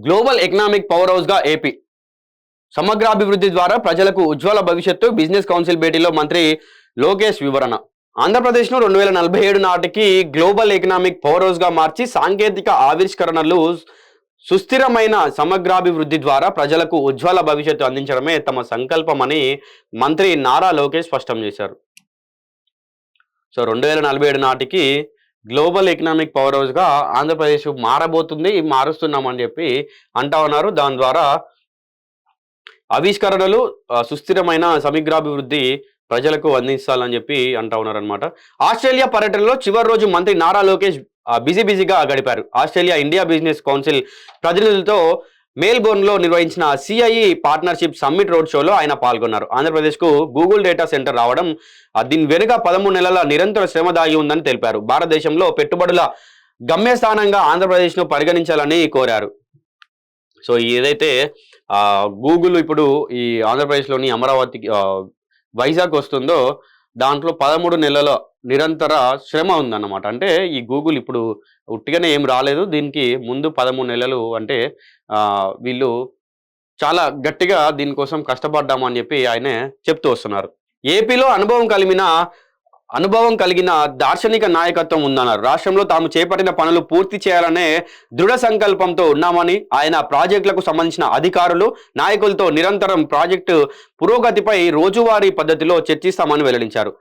Global economic power house గా AP సమగ్రాభివృద్ధి ద్వారా ప్రజలకు ఉజ్వల భవిష్యత్తు బిజినెస్ కౌన్సిల్ భేటీలో మంత్రి లోకేష్ వివరణ. ఆంధ్రప్రదేశ్ను 2047 నాటికి గ్లోబల్ ఎకనామిక్ పవర్ హౌస్ గా మార్చి సాంకేతిక ఆవిష్కరణలు సుస్థిరమైన సమగ్రాభివృద్ధి ద్వారా ప్రజలకు ఉజ్వల భవిష్యత్తు అందించడమే తమ సంకల్పమని మంత్రి నారా లోకేష్ స్పష్టం చేశారు. సో 2047 నాటికి గ్లోబల్ ఎకనామిక్ పవర్ హౌస్ గా ఆంధ్రప్రదేశ్ మారబోతుంది, మారుస్తున్నామని చెప్పి అంటా ఉన్నారు. దాని ద్వారా ఆవిష్కరణలు సుస్థిరమైన సమగ్రాభివృద్ధి ప్రజలకు అందించాలని చెప్పి అంటా ఉన్నారనమాట. ఆస్ట్రేలియా పర్యటనలో చివరి రోజు మంత్రి నారా లోకేష్ బిజీగా గడిపారు. ఆస్ట్రేలియా ఇండియా బిజినెస్ కౌన్సిల్ ప్రతినిధులతో మెల్బోర్న్లో నిర్వహించిన సిఐఈ పార్ట్నర్షిప్ సమ్మిట్ రోడ్ షోలో ఆయన పాల్గొన్నారు. ఆంధ్రప్రదేశ్కు గూగుల్ డేటా సెంటర్ రావడం, దీని వెనుక 13 నెలల నిరంతర శ్రమ దాగి ఉందని తెలిపారు. భారతదేశంలో పెట్టుబడుల గమ్యస్థానంగా ఆంధ్రప్రదేశ్ను పరిగణించాలని కోరారు. సో ఏదైతే గూగుల్ ఇప్పుడు ఈ ఆంధ్రప్రదేశ్లోని అమరావతి వైజాగ్ వస్తుందో దాంట్లో 13 నెలల నిరంతర శ్రమ ఉందన్నమాట. అంటే ఈ గూగుల్ ఇప్పుడు ఉట్టిగానే ఏం రాలేదు, దీనికి ముందు 13 నెలలు అంటే వీళ్ళు చాలా గట్టిగా దీనికోసం కష్టపడ్డామని చెప్పి ఆయనే చెప్తూ వస్తున్నారు. ఏపీలో అనుభవం కలిగిన దార్శనిక నాయకత్వం ఉందన్నారు. రాష్ట్రంలో తాము చేపట్టిన పనులు పూర్తి చేయాలనే దృఢ సంకల్పంతో ఉన్నామని ఆయన ప్రాజెక్టులకు సంబంధించిన అధికారులు, నాయకులతో నిరంతరం ప్రాజెక్టు పురోగతిపై రోజువారీ పద్ధతిలో చర్చిస్తామని వెల్లడించారు.